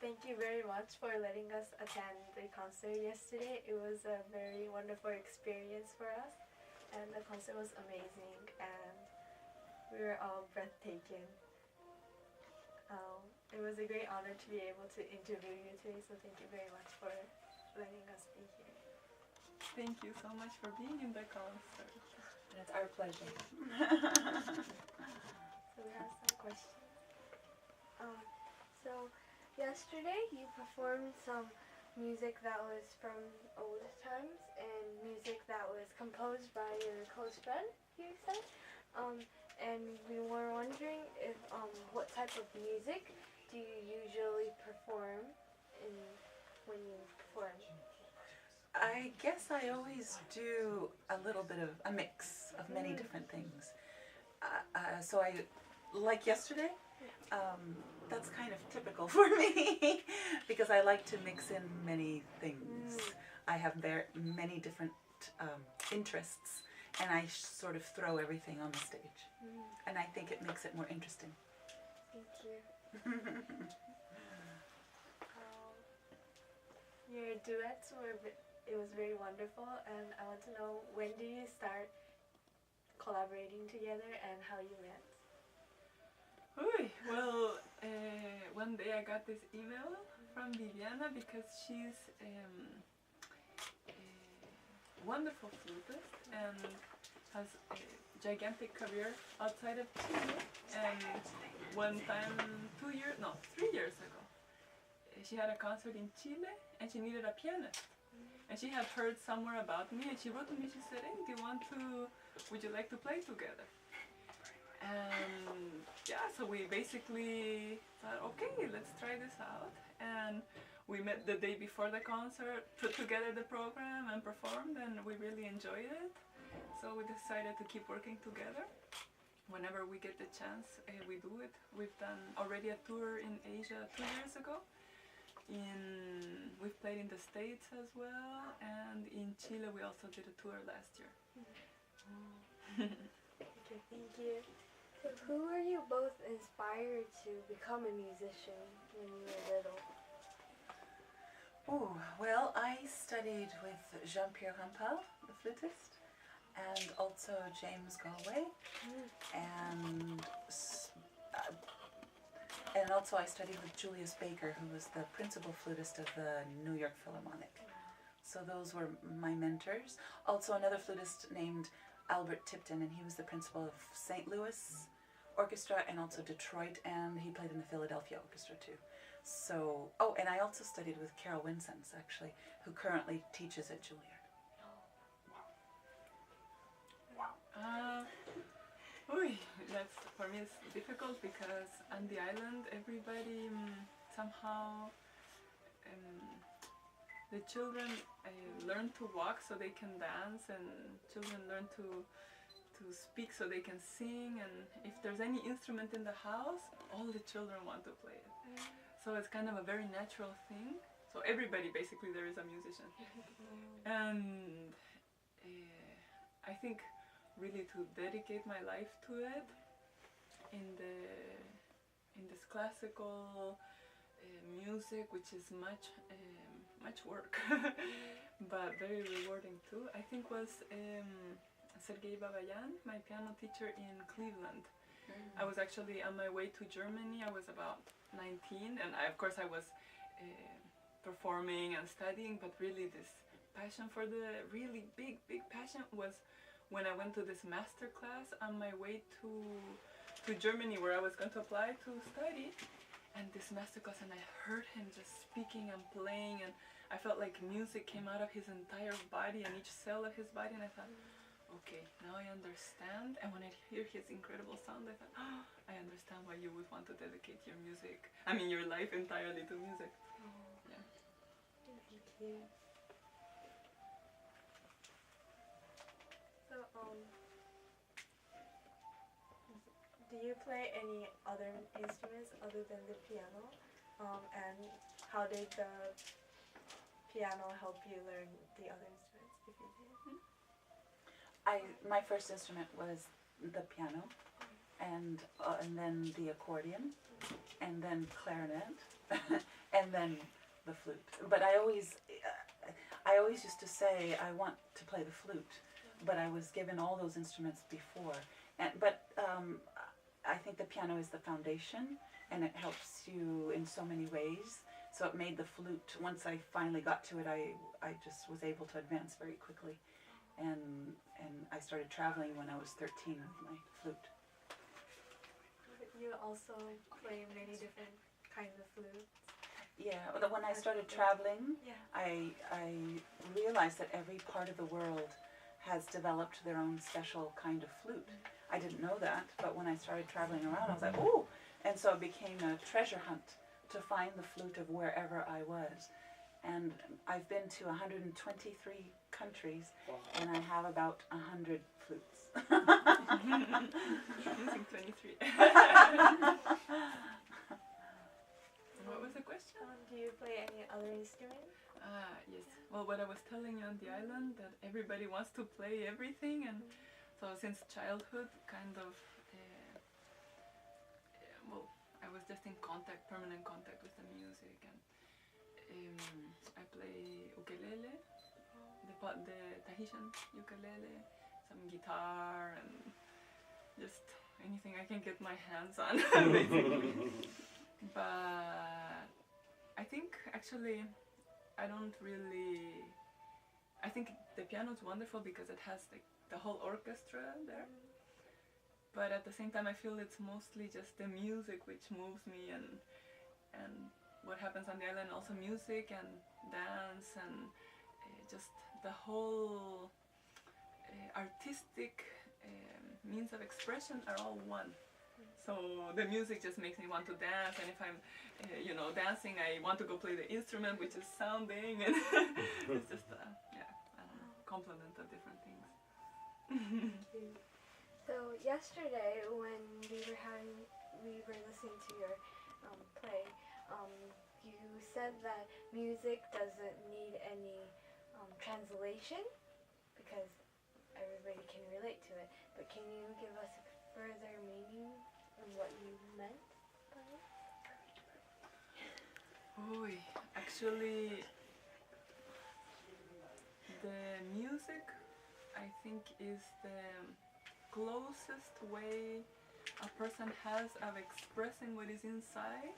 thank you very much for letting us attend the concert yesterday. It was a very wonderful experience for us, and the concert was amazing, and we were all breathtaking. It was a great honor to be able to interview you today, so thank you very much for letting us be here. Thank you so much for being in the concert. It's our pleasure. So we have some questions. So yesterday you performed some music that was from old times and music that was composed by your close friend, you said. And we were wondering if what type of music do you usually perform when you perform? I guess I always do a little bit of a mix of many different things. So I, like yesterday, that's kind of typical for me because I like to mix in many things. I have many different interests, and I sort of throw everything on the stage. And I think it makes it more interesting. Thank you. Your duets it was very wonderful, and I want to know, when did you start collaborating together and how you met? Well, one day I got this email from Viviana because she's a wonderful flutist and has a gigantic career outside of Chile. And one time, 3 years ago, she had a concert in Chile and she needed a pianist. And she had heard somewhere about me, and she wrote to me, she said, hey, would you like to play together? And yeah, so we basically thought, okay, let's try this out. And we met the day before the concert, put together the program and performed, and we really enjoyed it. So we decided to keep working together. Whenever we get the chance, we do it. We've done already a tour in Asia 2 years ago. We've played in the States as well, and in Chile we also did a tour last year. Okay, thank you. So who were you both inspired to become a musician when you were little? Oh, well, I studied with Jean-Pierre Rampal, the flutist, and also James Galway, and also I studied with Julius Baker, who was the principal flutist of the New York Philharmonic. So those were my mentors. Also another flutist named Albert Tipton, and he was the principal of St. Louis Orchestra and also Detroit, and he played in the Philadelphia Orchestra too. So, oh, and I also studied with Carol Winsens, actually, who currently teaches at Juilliard. That's, for me, it's difficult because on the island everybody somehow, the children learn to walk so they can dance, and children learn to speak so they can sing, and if there's any instrument in the house, all the children want to play it. So it's kind of a very natural thing. So everybody, basically, there is a musician. And I think really to dedicate my life to it in this classical music, which is much work, but very rewarding too, I think was Sergei Babayan, my piano teacher in Cleveland. I was actually on my way to Germany. I was about 19, and of course I was performing and studying, but really this passion for the really big passion was when I went to this master class on my way to Germany, where I was going to apply to study, and this master class, and I heard him just speaking and playing, and I felt like music came out of his entire body and each cell of his body, and I thought, okay, now I understand. And when I hear his incredible sound, I thought, oh, I understand why you would want to dedicate your your life entirely to music. Yeah. Thank you. So, do you play any other instruments other than the piano? And how did the piano help you learn the other instruments, if you did? My first instrument was the piano, and then the accordion, and then clarinet, and then the flute. But I always used to say I want to play the flute, but I was given all those instruments before. But I think the piano is the foundation, and it helps you in so many ways. So it made the flute, once I finally got to it, I just was able to advance very quickly. And I started traveling when I was 13 with my flute. You also play many different kinds of flutes. Yeah, when I started traveling, Yeah. I realized that every part of the world has developed their own special kind of flute. I didn't know that, but when I started traveling around, I was like, ooh! And so it became a treasure hunt to find the flute of wherever I was. And I've been to 123 countries, and I have about 100 flutes. Using 23. What was the question? Do you play any other instruments? Yes. Well, what I was telling you on the island, that everybody wants to play everything, and so since childhood, kind of, well, I was just in contact, permanent contact with the music, and I play ukulele, the Tahitian ukulele, some guitar, and just anything I can get my hands on, basically. But I think actually I don't really. I think the piano is wonderful because it has the whole orchestra there. But at the same time, I feel it's mostly just the music which moves me, and what happens on the island. Also music and dance and just the whole artistic means of expression are all one. So the music just makes me want to dance, and if I'm, dancing, I want to go play the instrument, which is sounding, and it's just, complement of different things. So yesterday, when we were listening to your play, you said that music doesn't need any translation because everybody can relate to it. But can you give us a further meaning of what you meant by it? Actually, the music, I think, is the closest way a person has of expressing what is inside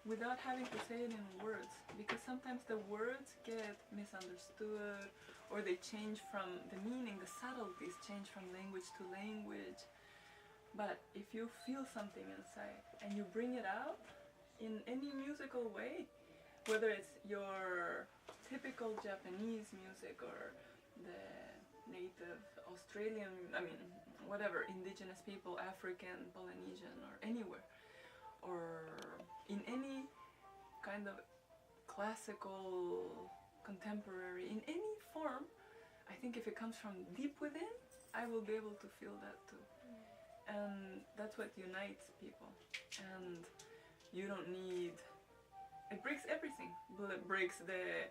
without having to say it in words, because sometimes the words get misunderstood, or they change from the meaning, the subtleties change from language to language. But if you feel something inside and you bring it out in any musical way, whether it's your typical Japanese music or the native Australian, whatever, indigenous people, African, Polynesian, or anywhere, or in any kind of classical, contemporary, in any form, I think if it comes from deep within, I will be able to feel that too. And that's what unites people. And you don't need, it breaks everything. It breaks the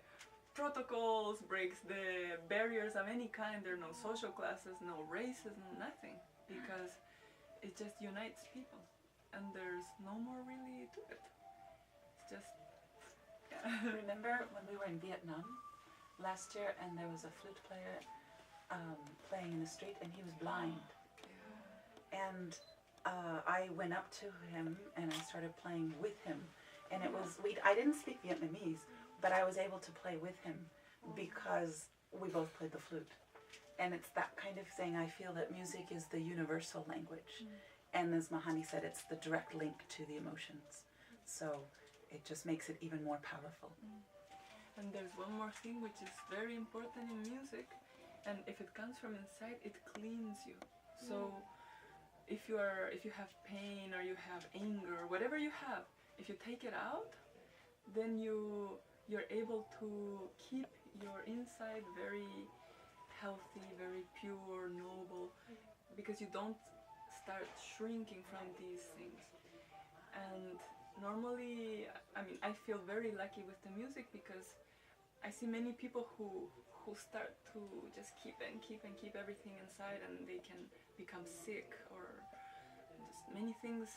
protocols, breaks the barriers of any kind. There are no social classes, no races, no nothing, because it just unites people. And there's no more really to it. It's just, Remember when we were in Vietnam last year, and there was a flute player playing in the street, and he was blind. And I went up to him and I started playing with him. And it was, I didn't speak Vietnamese, but I was able to play with him because we both played the flute. And it's that kind of thing. I feel that music is the universal language. And as Mahani said, it's the direct link to the emotions. So it just makes it even more powerful. And there's one more thing which is very important in music, and if it comes from inside, it cleans you. So if you have pain or you have anger, whatever you have, if you take it out, then you're able to keep your inside very healthy, very pure, noble, because you don't start shrinking from these things. And normally, I feel very lucky with the music because I see many people who start to just keep everything inside, and they can become sick or just many things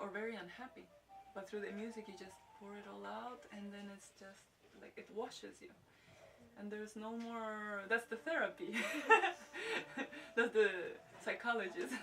or very unhappy. But through the music, you just pour it all out, and then it's just like it washes you, and there's no more. That's the therapy. That's the psychologist.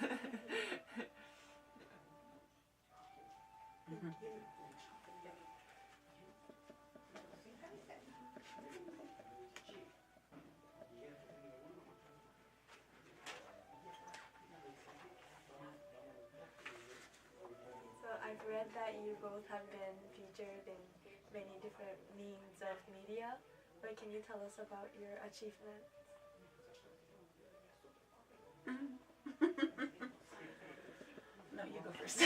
So I've read that you both have been featured in many different means of media. But can you tell us about your achievements? No, you go first.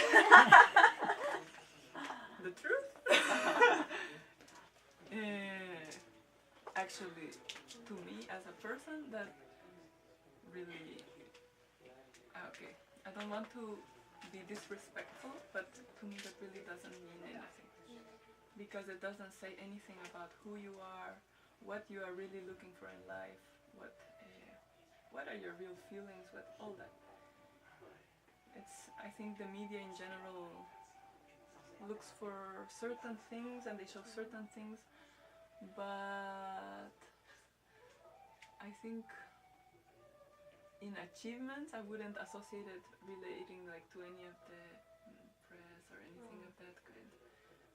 The truth? Actually, to me as a person, that really... Okay, I don't want to be disrespectful, but to me that really doesn't mean anything. Because it doesn't say anything about who you are, what you are really looking for in life, what are your real feelings, with all that. I think the media in general looks for certain things and they show certain things, but I think in achievements I wouldn't associate it relating like to any of the press or anything of that kind.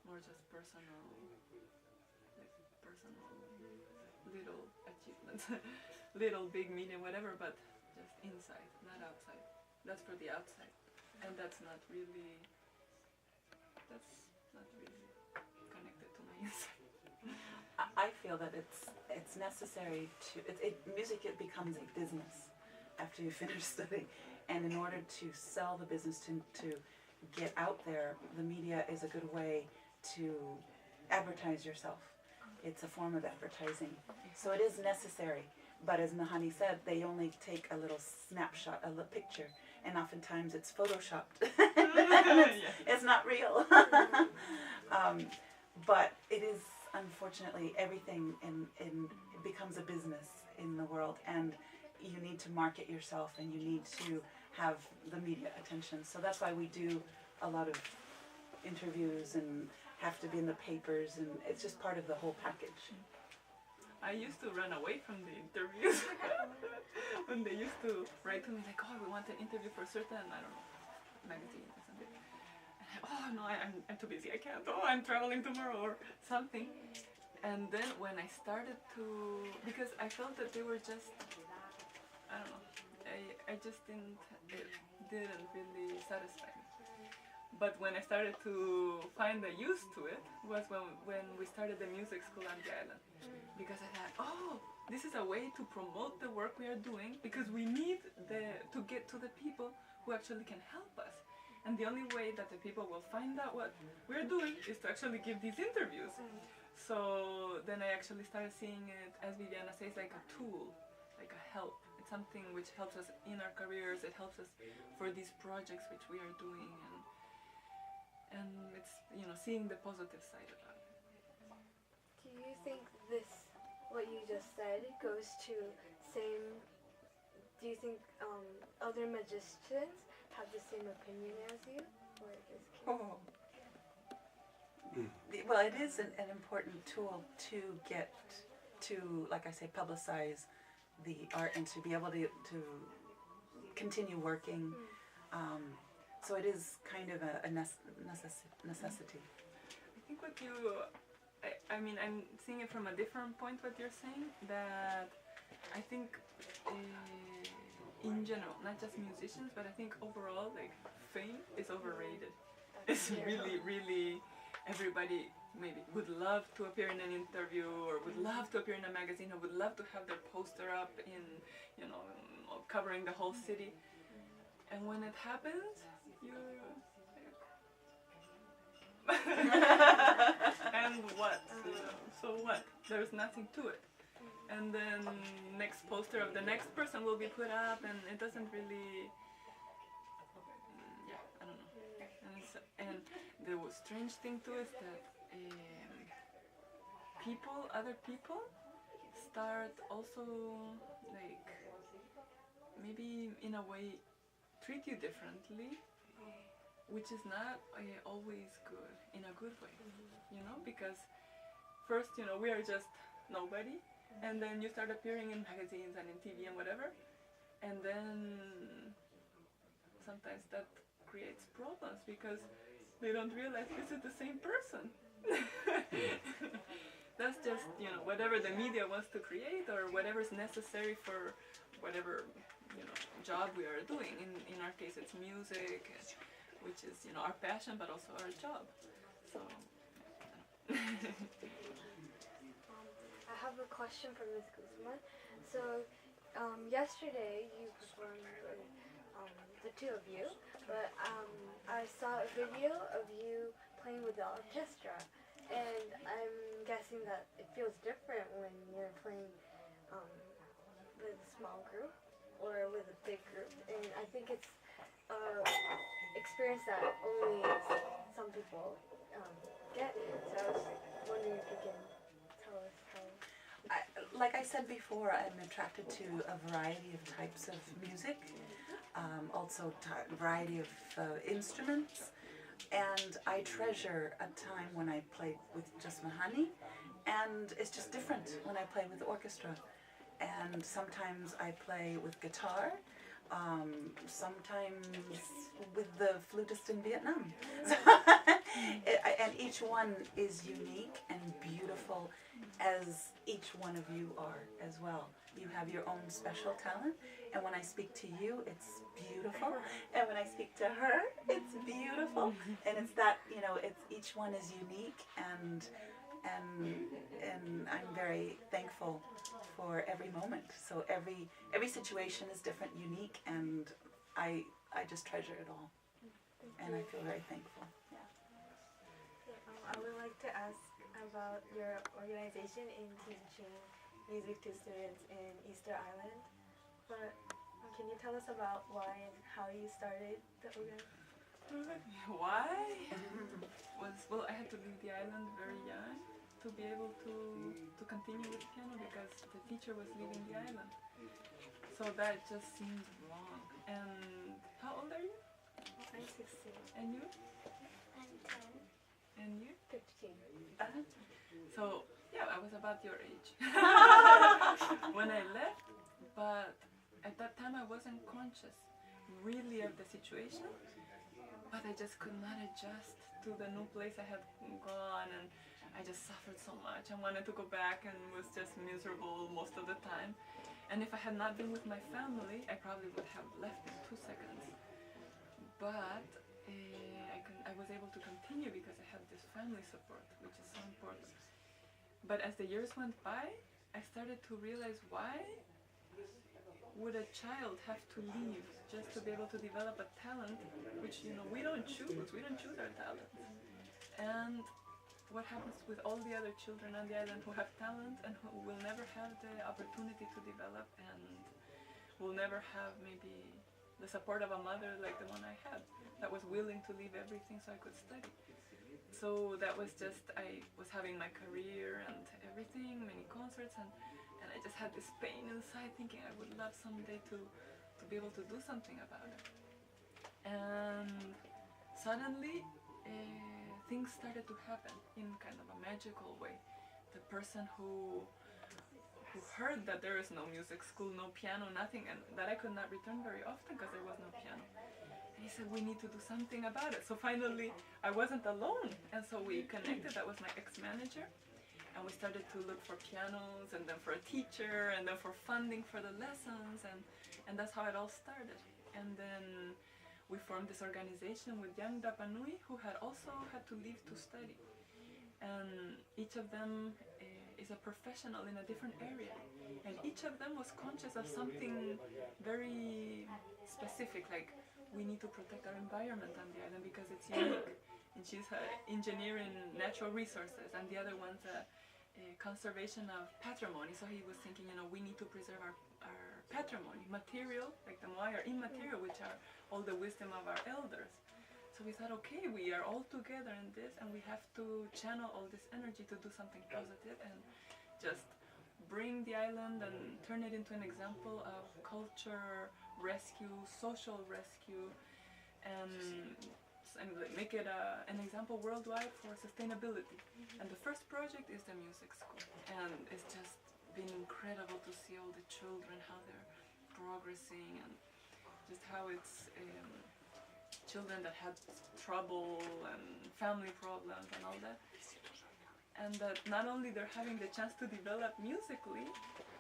More just personal little achievements, little big medium whatever, but just inside, not outside. That's for the outside. And that's not really connected to my inside. I feel that it's necessary to music. It becomes a business after you finish studying, and in order to sell the business, to get out there, the media is a good way to advertise yourself. It's a form of advertising, so it is necessary. But as Mahani said, they only take a little snapshot, a little picture, and oftentimes it's photoshopped. It's not real. But it is, unfortunately, everything it becomes a business in the world, and you need to market yourself, and you need to have the media attention. So that's why we do a lot of interviews and have to be in the papers, and it's just part of the whole package. I used to run away from the interviews when they used to write to me like, oh, we want an interview for a certain, I don't know, magazine or something. And I'm too busy, I can't. Oh, I'm traveling tomorrow or something. And then when I started to, because I felt that they were just, I don't know, I just didn't really satisfy me. But when I started to find a use to it was when we started the music school on the island. Because I thought, oh, this is a way to promote the work we are doing, because we need to get to the people who actually can help us. And the only way that the people will find out what we're doing is to actually give these interviews. So then I actually started seeing it, as Viviana says, like a tool, like a help. It's something which helps us in our careers, it helps us for these projects which we are doing, and it's, you know, seeing the positive side about it. Do you think what you just said goes to do you think other magicians have the same opinion as you? Or is Well, it is an important tool to get to, like I say, publicize the art and to be able to continue working. So it is kind of a necessity. I think what you, I mean, I'm seeing it from a different point what you're saying, that I think in general, not just musicians, but I think overall, like, fame is overrated. It's really, everybody maybe would love to appear in an interview or would love to appear in a magazine or would love to have their poster up in, you know, covering the whole city. And when it happens, and what? So what? There's nothing to it. And then next poster of the next person will be put up, and it doesn't really. I don't know. And the strange thing too is that other people, start also like maybe in a way treat you differently which is not always good in a good way, you know, because first, you know, we are just nobody, and then you start appearing in magazines and in TV and whatever, and then sometimes that creates problems because they don't realize this is the same person. That's just, you know, whatever the media wants to create or whatever is necessary for whatever, you know, job we are doing. In our case, it's music, which is, you know, our passion, but also our job. So, I have a question for Ms. Guzman. So, yesterday you performed with the two of you, but I saw a video of you playing with the orchestra, and I'm guessing that it feels different when you're playing with a small group or with a big group, and I think it's an experience that only some people get. So I was wondering if you can tell us how. Like I said before, I'm attracted to a variety of types of music, also a variety of instruments, and I treasure a time when I play with just Mahani, and it's just different when I play with the orchestra. And sometimes I play with guitar, sometimes with the flutist in Vietnam. And each one is unique and beautiful, as each one of you are as well. You have your own special talent, and when I speak to you, it's beautiful, and when I speak to her, it's beautiful, and it's that, you know, it's each one is unique, and I'm very thankful for every moment. So every situation is different, unique, and I just treasure it all, and I feel very thankful. Yeah. I would like to ask about your organization in teaching music to students in Easter Island. But can you tell us about why and how you started the organization? Why? Well, I had to leave the island very young to be able to continue with piano because the teacher was leaving the island. So that just seemed wrong. And how old are you? I'm 16. And you? I'm 10. And you? 15. So, yeah, I was about your age when I left, but at that time I wasn't conscious really of the situation, but I just could not adjust to the new place I had gone, and I just suffered so much. I wanted to go back and was just miserable most of the time. And if I had not been with my family, I probably would have left in 2 seconds. But I was able to continue because I had this family support, which is so important. But as the years went by, I started to realize, why would a child have to leave just to be able to develop a talent, which, you know, we don't choose our talents. And what happens with all the other children on the island who have talent and who will never have the opportunity to develop and will never have maybe the support of a mother like the one I had, that was willing to leave everything so I could study. So that was just, I was having my career and everything, many concerts, and I just had this pain inside thinking I would love someday to be able to do something about it. And suddenly things started to happen in kind of a magical way. The person who heard that there is no music school, no piano, nothing, and that I could not return very often because there was no piano. He said, we need to do something about it. So finally, I wasn't alone. And so we connected. That was my ex-manager. And we started to look for pianos, and then for a teacher, and then for funding for the lessons. And that's how it all started. And then we formed this organization with young Rapa Nui who had also had to leave to study. And each of them is a professional in a different area. And each of them was conscious of something very specific, like, we need to protect our environment on the island because it's unique. And she's an engineer in natural resources, and the other one's a conservation of patrimony. So he was thinking, you know, we need to preserve our patrimony, material, like the Moai are immaterial, which are all the wisdom of our elders. So we thought, okay, we are all together in this, and we have to channel all this energy to do something positive and just bring the island and turn it into an example of culture rescue, social rescue, and and make it an example worldwide for sustainability. And the first project is the music school, and it's just been incredible to see all the children, how they're progressing, and just how it's children that had trouble and family problems and all that, and that not only they're having the chance to develop musically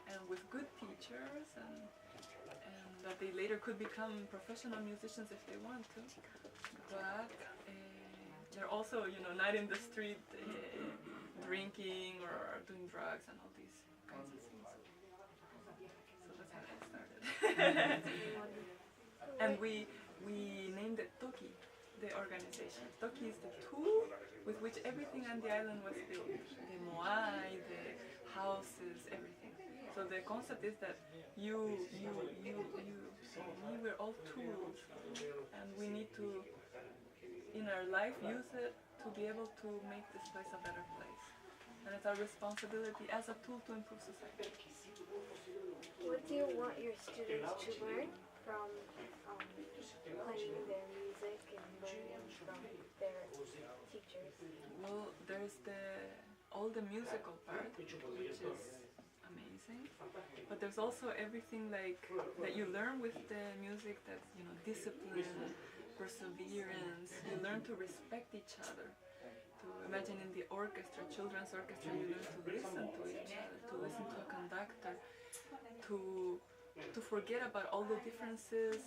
and with good teachers, and that they later could become professional musicians if they want to, but they're also, you know, not in the street drinking or doing drugs and all these kinds of things. So that's how it started. And we named it Toki, the organization. Toki is the tool with which everything on the island was built. The moai, the houses, everything. So the concept is that we were all tools, and we need to, in our life, use it to be able to make this place a better place. And it's our responsibility as a tool to improve society. What do you want your students to learn from playing their music and learning from their teachers? Well, there's all the musical part, which is amazing, but there's also everything like that you learn with the music, that's, you know, discipline, perseverance. You learn to respect each other. To imagine in the orchestra, children's orchestra, you learn to listen to each other, to listen to a conductor, to forget about all the differences.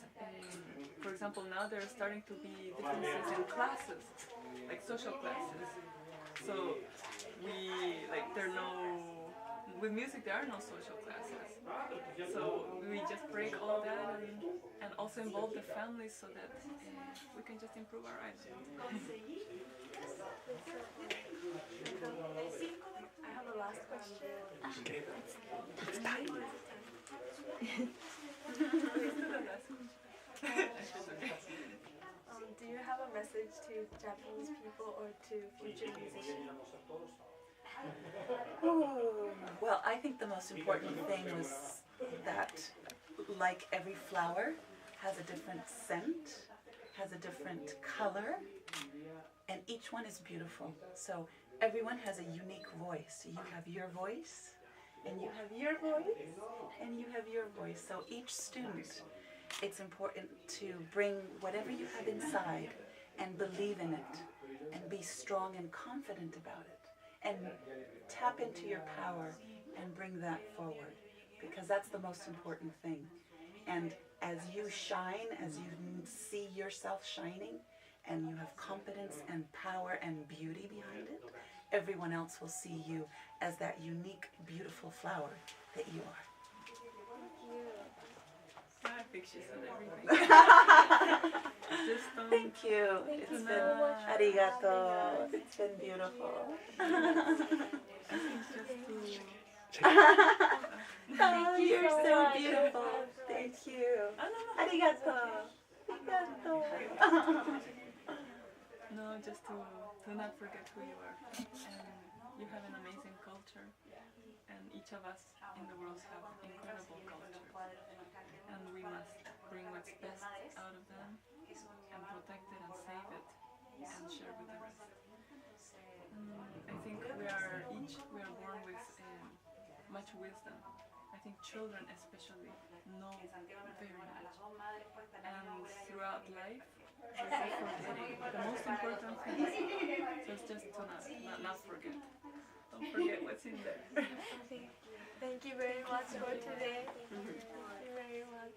For example, now there are starting to be differences in classes, like social classes. So with music there are no social classes. So we just break all that and also involve the families so that we can just improve our island. I have a last question. Okay. Let's do the last one. Do you have a message to Japanese people or to future musicians? Well, I think the most important thing was that, like every flower has a different scent, has a different color, and each one is beautiful. So everyone has a unique voice. You have your voice, and you have your voice, and you have your voice. So each student, it's important to bring whatever you have inside and believe in it, and be strong and confident about it, and tap into your power and bring that forward, because that's the most important thing. And as you shine, as you see yourself shining, and you have confidence and power and beauty behind it, everyone else will see you as that unique, beautiful flower that you are. I think she said everything. Just Thank you. It's so been much. arigato. It's been beautiful. Oh, you're so beautiful. Thank you. Arigato. Arigato. No, just to not forget who you are. And you have an amazing culture. And each of us in the world have incredible culture. And we must bring what's best out of them and protect it and save it and share with the rest. I think we are born with much wisdom. I think children especially know very much. And throughout life, we're forgetting the most important thing. So it's just to not forget. Don't forget what's in there. Okay. Thank you very much for today. Thank you very much.